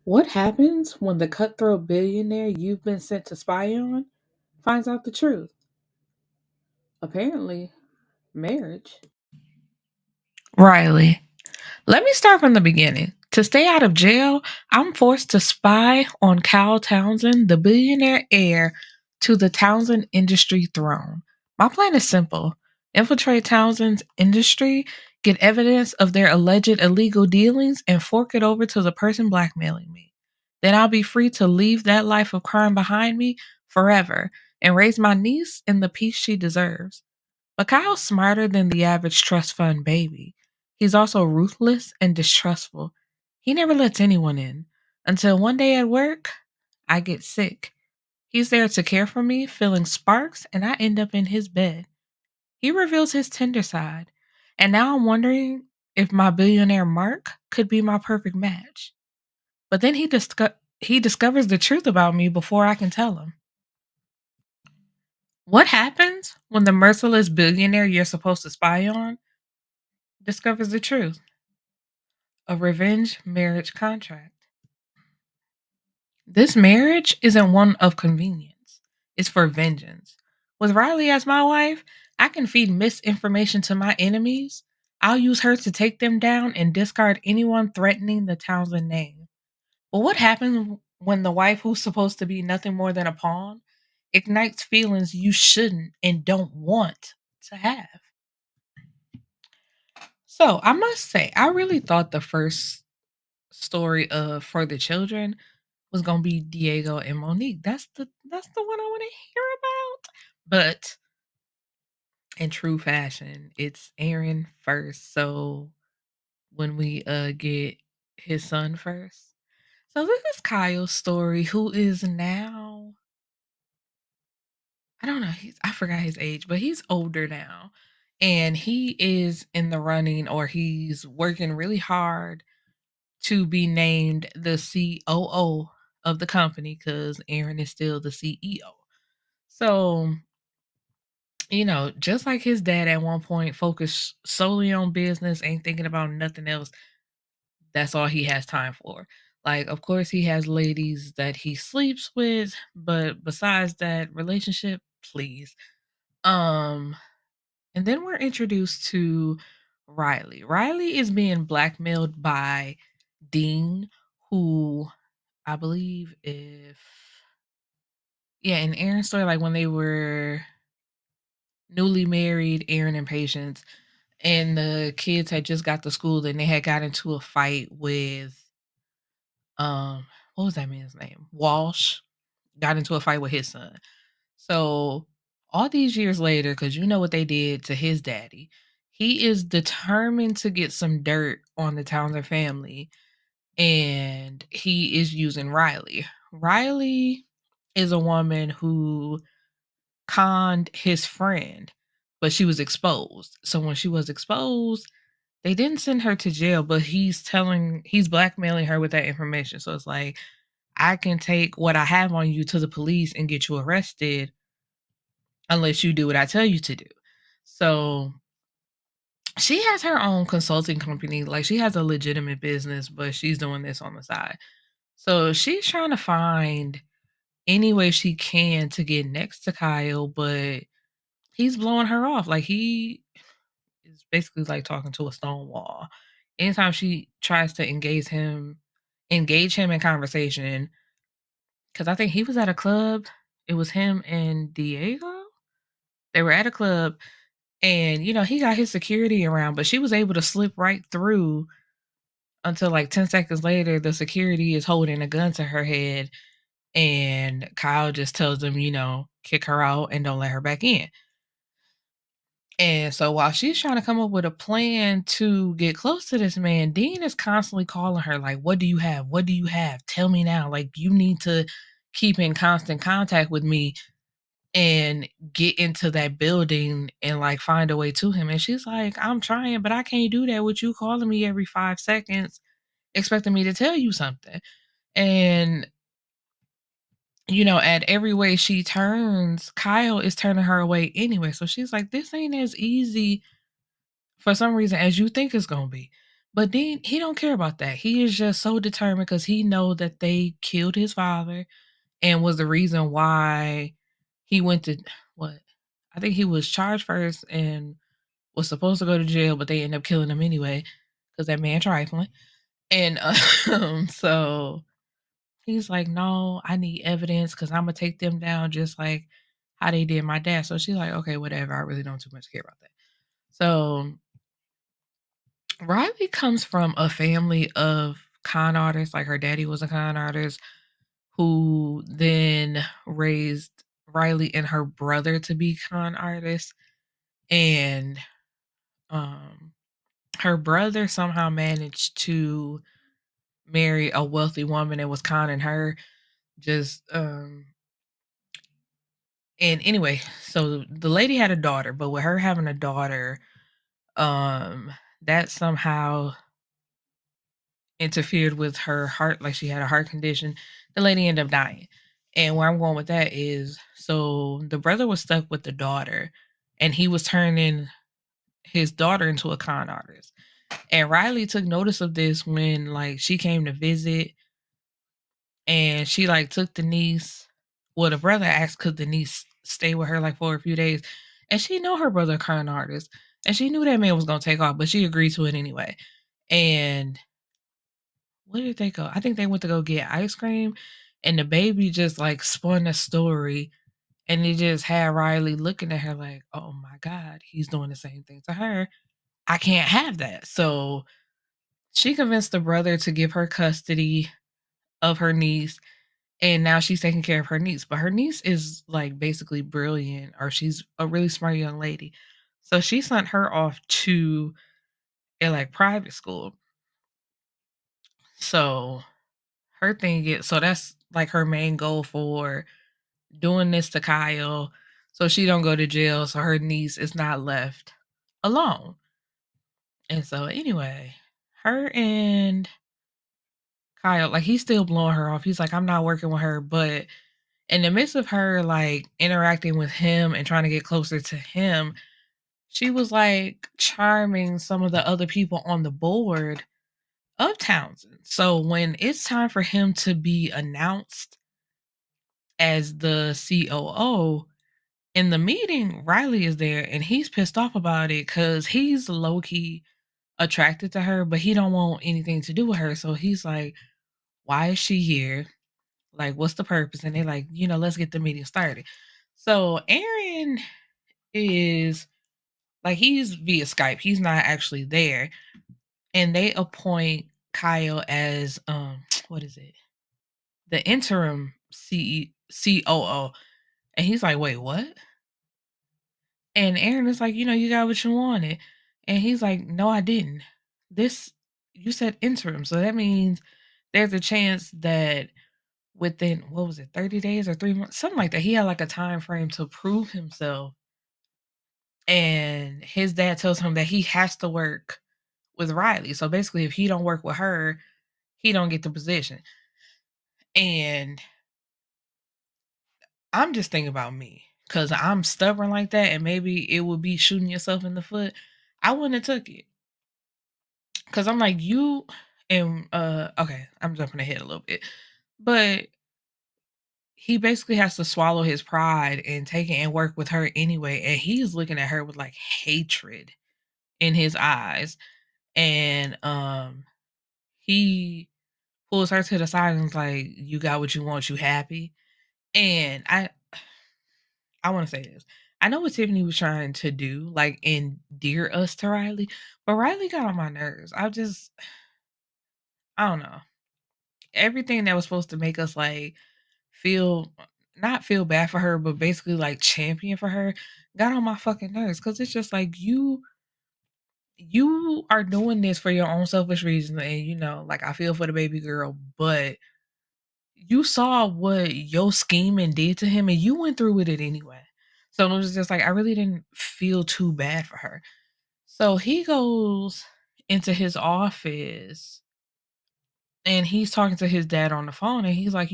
What happens when the cutthroat billionaire you've been sent to spy on finds out the truth? Apparently, marriage. Riley, let me start from the beginning. To stay out of jail, I'm forced to spy on Kyle Townsend, the billionaire heir to the Townsend Industry throne. My plan is simple: infiltrate Townsend's industry, get evidence of their alleged illegal dealings, and fork it over to the person blackmailing me. Then I'll be free to leave that life of crime behind me forever and raise my niece in the peace she deserves. But Kyle's smarter than the average trust fund baby. He's also ruthless and distrustful. He never lets anyone in. Until one day at work, I get sick. He's there to care for me, filling sparks, and I end up in his bed. He reveals his tender side. And now I'm wondering if my billionaire Mark could be my perfect match. But then he discovers the truth about me before I can tell him. What happens when the merciless billionaire you're supposed to spy on discovers the truth? A revenge marriage contract. This marriage isn't one of convenience, it's for vengeance. With Riley as my wife, I can feed misinformation to my enemies. I'll use her to take them down and discard anyone threatening the Townsend name. But what happens when the wife, who's supposed to be nothing more than a pawn, ignites feelings you shouldn't and don't want to have? So I must say, I really thought the first story of For the Children was gonna be Diego and Monique. That's the one I want to hear about. But in true fashion, it's Aaron first. So when we get his son first. So this is Kyle's story, who is now, I don't know, I forgot his age, but he's older now. And he is in the running, or he's working really hard to be named the COO of the company because Aaron is still the CEO. So, just like his dad at one point focused solely on business, ain't thinking about nothing else. That's all he has time for. Like, of course, he has ladies that he sleeps with, but besides that relationship, please. Um, and then we're introduced to Riley. Riley is being blackmailed by Dean, who I believe if yeah, in Aaron's story, like when they were newly married, Aaron and Patience, and the kids had just got to school and they had got into a fight with what was that man's name? Walsh. Got into a fight with his son. So all these years later, because you know what they did to his daddy, he is determined to get some dirt on the Townsend family, and he is using Riley. Riley is a woman who conned his friend, but she was exposed. So when she was exposed, they didn't send her to jail, but he's blackmailing her with that information. So it's like, I can take what I have on you to the police and get you arrested unless you do what I tell you to do. So she has her own consulting company. Like, she has a legitimate business, but she's doing this on the side. So she's trying to find any way she can to get next to Kyle, but he's blowing her off. Like, he is basically like talking to a stone wall. Anytime she tries to engage him in conversation, because I think he was at a club. It was him and Diego. They were at a club, and he got his security around, but she was able to slip right through until like 10 seconds later, the security is holding a gun to her head, and Kyle just tells them, kick her out and don't let her back in. And so while she's trying to come up with a plan to get close to this man, Dean is constantly calling her, like, what do you have? What do you have? Tell me now. Like, you need to keep in constant contact with me and get into that building and like find a way to him. And she's like, I'm trying, but I can't do that with you calling me every 5 seconds, expecting me to tell you something. And at every way she turns, Kyle is turning her away anyway. So she's like, this ain't as easy for some reason as you think it's gonna be. But Dean, he don't care about that. He is just so determined because he know that they killed his father and was the reason why he went to what? I think he was charged first and was supposed to go to jail, but they ended up killing him anyway because that man trifling. And so he's like, no, I need evidence because I'm gonna take them down just like how they did my dad. So she's like, okay, whatever. I really don't too much care about that. So Riley comes from a family of con artists. Like her daddy was a con artist who then raised Riley and her brother to be con artists. And um her brother somehow managed to marry a wealthy woman and was conning her. Just and anyway, so the lady had a daughter, but with her having a daughter, um that somehow interfered with her heart, like she had a heart condition. The lady ended up dying. And where I'm going with that is, so the brother was stuck with the daughter and he was turning his daughter into a con artist. And Riley took notice of this when like she came to visit and she like took the niece. Well, the brother asked could the niece stay with her like for a few days. And she know her brother a con artist. And she knew that man was gonna take off, but she agreed to it anyway. And where did they go? I think they went to go get ice cream, and the baby just like spun a story, and it just had Riley looking at her like, "Oh my god, he's doing the same thing to her. I can't have that." So she convinced the brother to give her custody of her niece, and now she's taking care of her niece. But her niece is like basically brilliant, or she's a really smart young lady. So she sent her off to a like private school. So her thing is, so that's like her main goal for doing this to Kyle, so she don't go to jail, so her niece is not left alone. And so anyway, her and Kyle, like he's still blowing her off. He's like, I'm not working with her, but in the midst of her like interacting with him and trying to get closer to him, she was like charming some of the other people on the board of Townsend. So when it's time for him to be announced as the COO, in the meeting, Riley is there and he's pissed off about it because he's low key attracted to her, but he don't want anything to do with her. So he's like, why is she here? Like, what's the purpose? And they're like, let's get the meeting started. So Aaron is like, he's via Skype. He's not actually there. And they appoint Kyle as what is it? The interim COO. And he's like, wait, what? And Aaron is like, you got what you wanted. And he's like, no, I didn't. This, you said interim. So that means there's a chance that within, what was it, 30 days or 3 months, something like that. He had like a time frame to prove himself. And his dad tells him that he has to work with Riley. So basically, if he don't work with her, he don't get the position. And I'm just thinking about me because I'm stubborn like that. And maybe it would be shooting yourself in the foot. I wouldn't have took it. Cause I'm like, you and okay, I'm jumping ahead a little bit. But he basically has to swallow his pride and take it and work with her anyway. And he's looking at her with like hatred in his eyes. And he pulls her to the side and is like, you got what you want, you happy? And I want to say this. I know what Tiffany was trying to do, like endear us to Riley, but Riley got on my nerves. I don't know. Everything that was supposed to make us like feel not feel bad for her, but basically like champion for her got on my fucking nerves because it's just like you are doing this for your own selfish reasons, and like I feel for the baby girl, but you saw what your scheming did to him and you went through with it anyway. So it was just like I really didn't feel too bad for her. So he goes into his office and he's talking to his dad on the phone and he's like,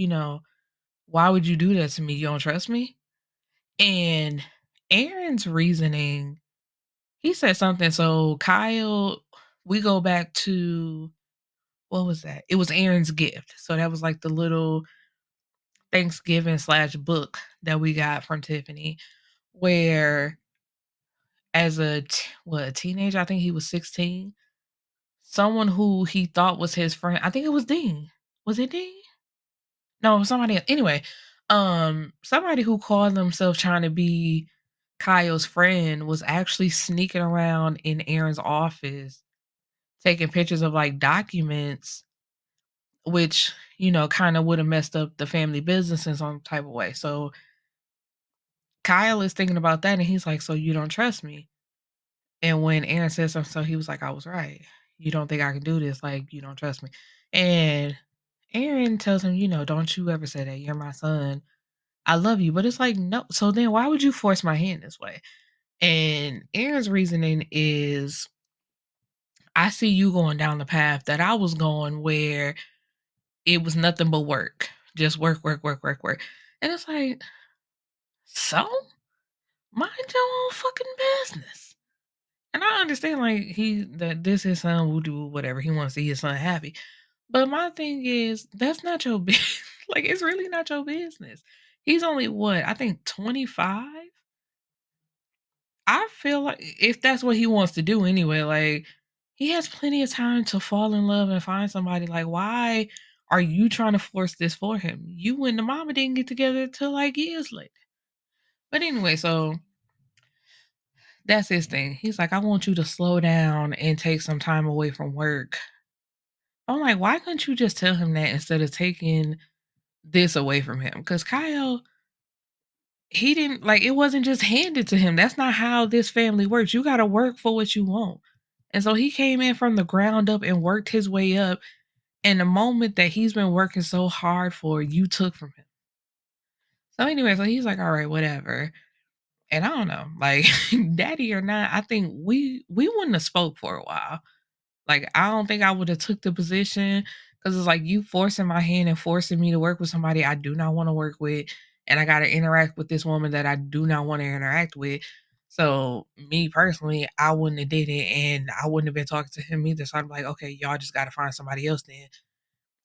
why would you do that to me? You don't trust me? And Aaron's reasoning, he said something. So Kyle, we go back to what was that? It was Aaron's gift. So that was like the little Thanksgiving slash book that we got from Tiffany, where as a teenager, I think he was 16, someone who he thought was his friend, I think it was Dean. Was it Dean? No, somebody else. Anyway, somebody who called themselves trying to be Kyle's friend was actually sneaking around in Aaron's office, taking pictures of like documents, which, kind of would have messed up the family business in some type of way. So Kyle is thinking about that and he's like, so you don't trust me? And when Aaron said something, so he was like, I was right. You don't think I can do this? Like, you don't trust me. And Aaron tells him, don't you ever say that. You're my son. I love you. But it's like, no. So then why would you force my hand this way? And Aaron's reasoning is, I see you going down the path that I was going where it was nothing but work. Just work, work, work, work, work. And it's like, so mind your own fucking business. And I understand like that this his son will do whatever. He wants to see his son happy. But my thing is, that's not your business. Like, it's really not your business. He's only what, I think 25? I feel like if that's what he wants to do anyway, like he has plenty of time to fall in love and find somebody. Like, why are you trying to force this for him? You and the mama didn't get together till like years later. But anyway, so that's his thing. He's like, I want you to slow down and take some time away from work. I'm like, why couldn't you just tell him that instead of taking this away from him? Because Kyle, he didn't like it wasn't just handed to him. That's not how this family works. You got to work for what you want. And so he came in from the ground up and worked his way up. And the moment that he's been working so hard for, you took from him. So anyway, so he's like, all right, whatever. And I don't know, like daddy or not, I think we wouldn't have spoke for a while. Like, I don't think I would have took the position because it's like you forcing my hand and forcing me to work with somebody I do not want to work with, and I got to interact with this woman that I do not want to interact with. So me personally, I wouldn't have did it, and I wouldn't have been talking to him either. So I'm like, okay, y'all just got to find somebody else then,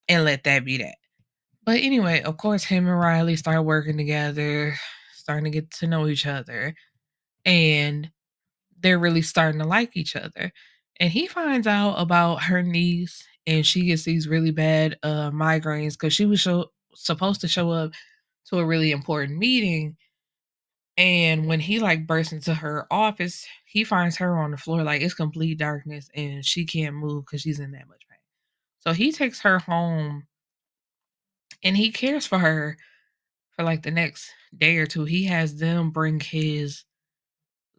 and let that be that. But anyway, of course, him and Riley start working together, starting to get to know each other, and they're really starting to like each other. And he finds out about her niece and she gets these really bad migraines because she was supposed to show up to a really important meeting. And when he like bursts into her office, he finds her on the floor like it's complete darkness and she can't move because she's in that much pain. So he takes her home and he cares for her for like the next day or two. He has them bring his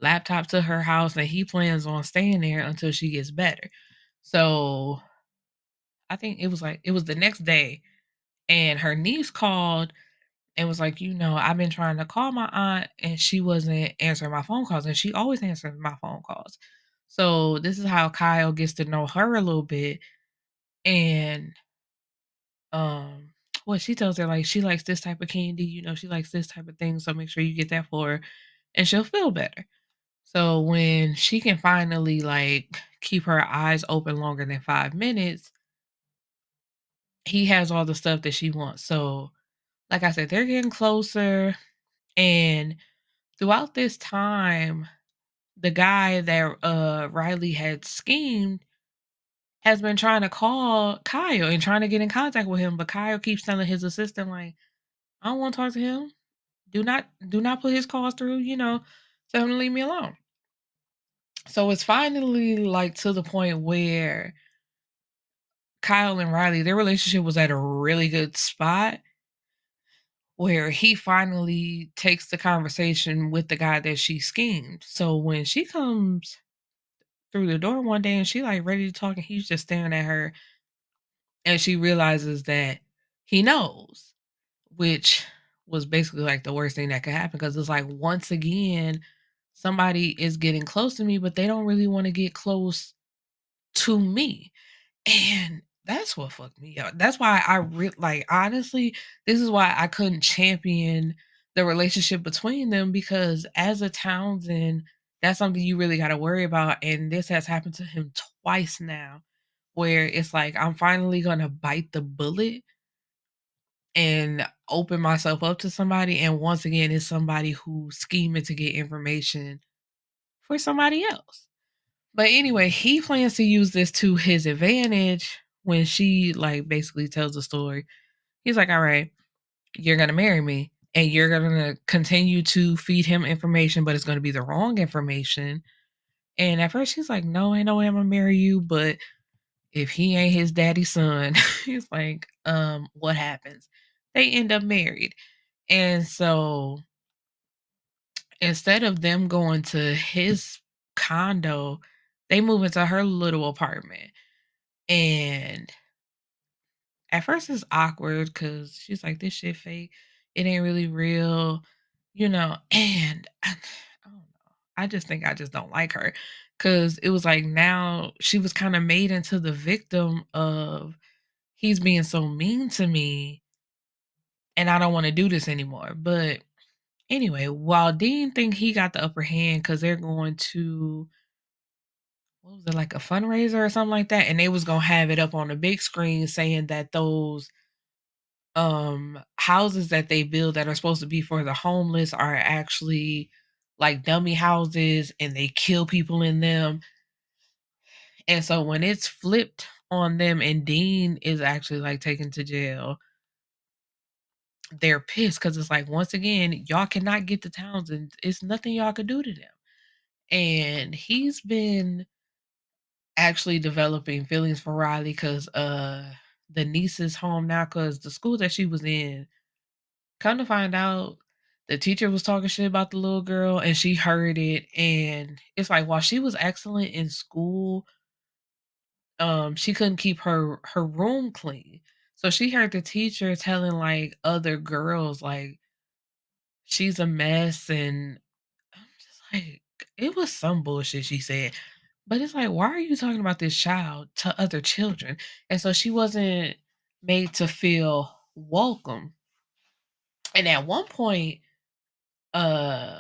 laptop to her house and he plans on staying there until she gets better. So I think it was the next day and her niece called and was like, I've been trying to call my aunt and she wasn't answering my phone calls and she always answers my phone calls. So this is how Kyle gets to know her a little bit and well, she tells her like she likes this type of candy, she likes this type of thing, so make sure you get that for her and she'll feel better. So when she can finally like keep her eyes open longer than 5 minutes, he has all the stuff that she wants. So, like I said, they're getting closer. And throughout this time, the guy that Riley had schemed has been trying to call Kyle and trying to get in contact with him. But Kyle keeps telling his assistant, like, I don't want to talk to him. Do not put his calls through, tell him to leave me alone. So it's finally like to the point where Kyle and Riley, their relationship was at a really good spot where he finally takes the conversation with the guy that she schemed. So when she comes through the door one day and she like ready to talk and he's just staring at her and she realizes that he knows, which was basically like the worst thing that could happen because it's like once again somebody is getting close to me but they don't really want to get close to me. And that's what fucked me up. That's why like honestly, this is why I couldn't champion the relationship between them because as a Townsend, that's something you really got to worry about. And this has happened to him twice now where it's like I'm finally gonna bite the bullet and open myself up to somebody. And once again, it's somebody who's scheming to get information for somebody else. But anyway, he plans to use this to his advantage when she like basically tells the story. He's like, all right, you're gonna marry me and you're gonna continue to feed him information, but it's gonna be the wrong information. And at first she's like, no, ain't no way I'm gonna marry you, but if he ain't his daddy's son, he's like, what happens? They end up married. And so instead of them going to his condo, they move into her little apartment. And at first it's awkward because she's like, this shit fake. It ain't really real, and I don't know. I just think I just don't like her. Cause it was like now she was kind of made into the victim of he's being so mean to me and I don't want to do this anymore. But anyway, while Dean think he got the upper hand because they're going to what was it, like a fundraiser or something like that, and they was gonna have it up on the big screen saying that those houses that they build that are supposed to be for the homeless are actually like dummy houses and they kill people in them. And so when it's flipped on them and Dean is actually like taken to jail, they're pissed because it's like once again, y'all cannot get to Townsend. It's nothing y'all could do to them. And he's been actually developing feelings for Riley because the niece is home now because the school that she was in, come to find out, the teacher was talking shit about the little girl and she heard it. And it's like while she was excellent in school, she couldn't keep her room clean. So she heard the teacher telling like other girls like she's a mess. And I'm just like, it was some bullshit she said. But it's like, why are you talking about this child to other children? And so she wasn't made to feel welcome. And at one point, uh,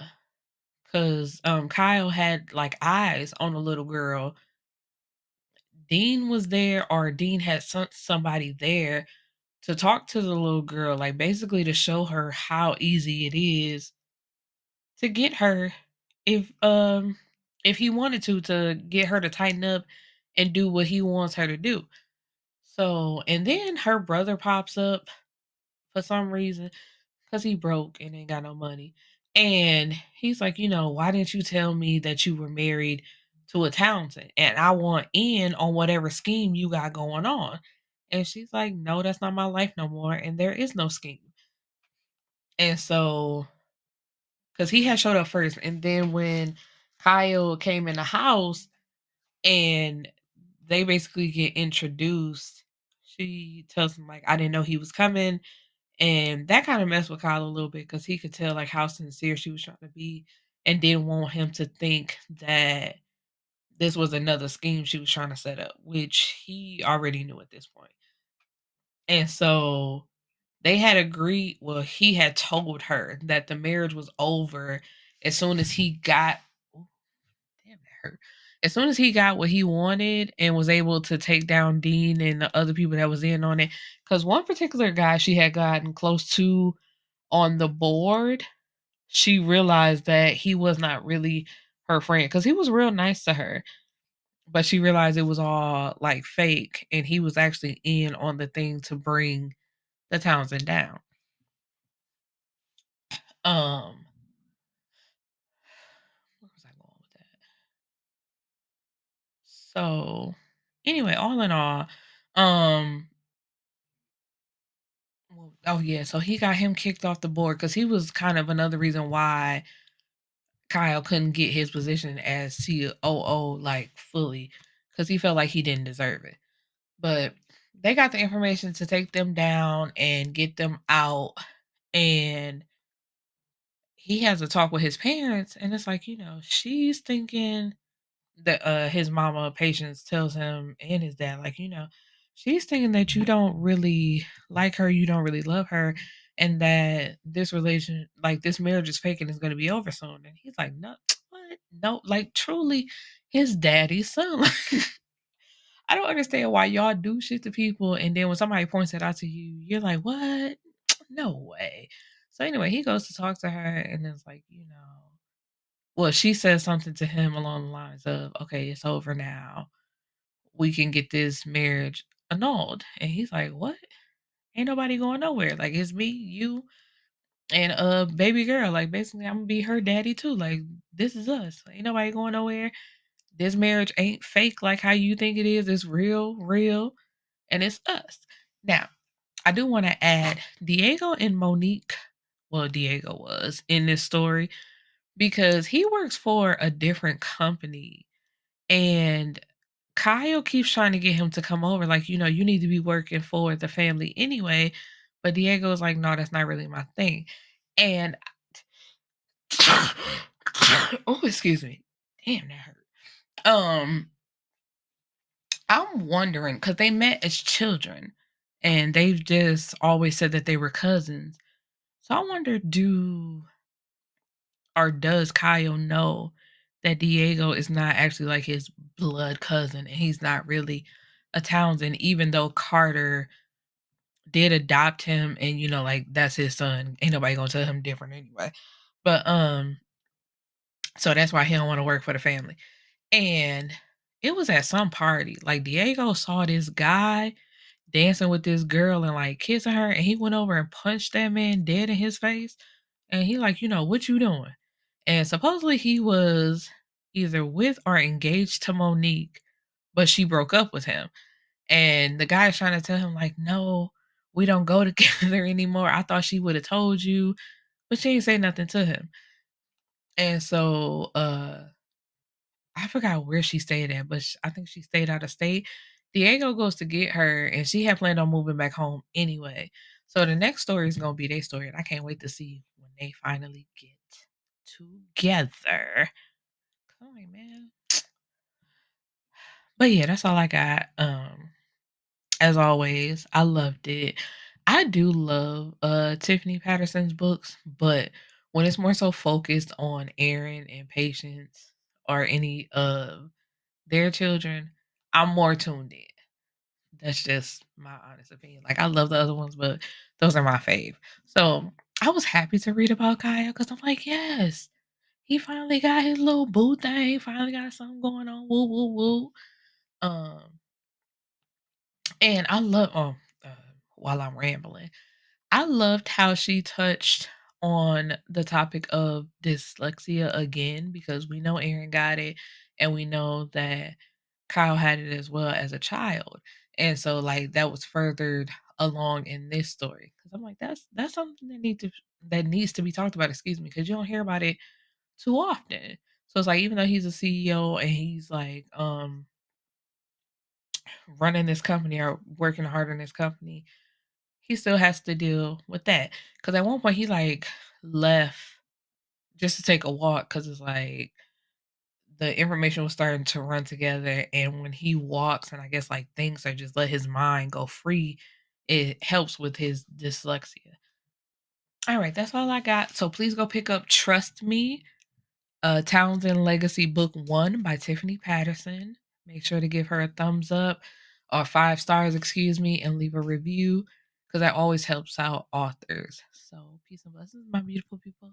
because Kyle had like eyes on a little girl, Dean was there, or Dean had somebody there to talk to the little girl, like basically to show her how easy it is to get her if if he wanted to get her to tighten up and do what he wants her to do. So, and then her brother pops up for some reason because he broke and ain't got no money. And he's like, why didn't you tell me that you were married to a Townsend? And I want in on whatever scheme you got going on. And she's like, no, that's not my life no more. And there is no scheme. And so, because he had showed up first. And then when Kyle came in the house and they basically get introduced, she tells him, like, I didn't know he was coming. And that kind of messed with Kyle a little bit because he could tell like how sincere she was trying to be and didn't want him to think that this was another scheme she was trying to set up, which he already knew at this point. And so they had agreed, well, he had told her that the marriage was over as soon as he got ooh, damn that hurt. As soon as he got what he wanted and was able to take down Dean and the other people that was in on it. Because one particular guy she had gotten close to on the board, she realized that he was not really her friend because he was real nice to her. But she realized it was all like fake and he was actually in on the thing to bring the Townsend down. Um, where was I going with that? So anyway, all in all, um, oh yeah, so he got him kicked off the board because he was kind of another reason why Kyle couldn't get his position as COO like fully because he felt like he didn't deserve it. But they got the information to take them down and get them out. And he has a talk with his parents. And it's like, she's thinking that his mama Patience tells him and his dad, like, she's thinking that you don't really like her, you don't really love her, and that this relation, like this marriage is fake and it's gonna be over soon. And he's like, no, what? No, like truly his daddy's son. I don't understand why y'all do shit to people, and then when somebody points it out to you, you're like, "What? No way." So anyway, he goes to talk to her, and it's like, well, she says something to him along the lines of, "Okay, it's over now. We can get this marriage annulled." And he's like, "What? Ain't nobody going nowhere. Like it's me, you, and baby girl. Like basically, I'm gonna be her daddy too. Like this is us. Ain't nobody going nowhere. This marriage ain't fake like how you think it is. It's real, real, and it's us." Now, I do want to add Diego and Monique. Well, Diego was in this story because he works for a different company, and Kyle keeps trying to get him to come over. Like, you need to be working for the family anyway. But Diego's like, no, that's not really my thing. And oh, excuse me. Damn, that hurt. I'm wondering because they met as children and they've just always said that they were cousins. So I wonder, does Kyle know that Diego is not actually like his blood cousin and he's not really a Townsend, even though Carter did adopt him and like that's his son. Ain't nobody gonna tell him different anyway. But so that's why he don't want to work for the family. And it was at some party. Like Diego saw this guy dancing with this girl and like kissing her, and he went over and punched that man dead in his face. And he like, what you doing? And supposedly he was either with or engaged to Monique, but she broke up with him. And the guy's trying to tell him, like, no, we don't go together anymore. I thought she would have told you, but she ain't say nothing to him. And so I forgot where she stayed at, but I think she stayed out of state. Diego goes to get her, and she had planned on moving back home anyway. So the next story is gonna be their story, and I can't wait to see when they finally get together. Come on, man. But yeah, that's all I got. As always, I loved it. I do love Tiffany Patterson's books, but when it's more so focused on Aaron and Patience or any of their children, I'm more tuned in. That's just my honest opinion. Like I love the other ones, but those are my fave. So I was happy to read about Kaya because I'm like, yes, he finally got his little boo thing. He finally got something going on. Woo woo woo. Um, and I love. While I'm rambling, I loved how she touched on the topic of dyslexia again because we know Aaron got it, and we know that Kyle had it as well as a child. And so like that was furthered along in this story. Because I'm like, that's something that needs to be talked about, excuse me, because you don't hear about it too often. So it's like even though he's a CEO and he's like running this company or working hard in this company, he still has to deal with that. Because at one point he like left just to take a walk because it's like the information was starting to run together, and when he walks and I guess like things are just let his mind go free, it helps with his dyslexia. All right, that's all I got. So please go pick up Trust Me, Townsend Legacy Book 1 by Tiffany Patterson. Make sure to give her a thumbs up or 5 stars, excuse me, and leave a review because that always helps out authors. So peace and blessings, my beautiful people.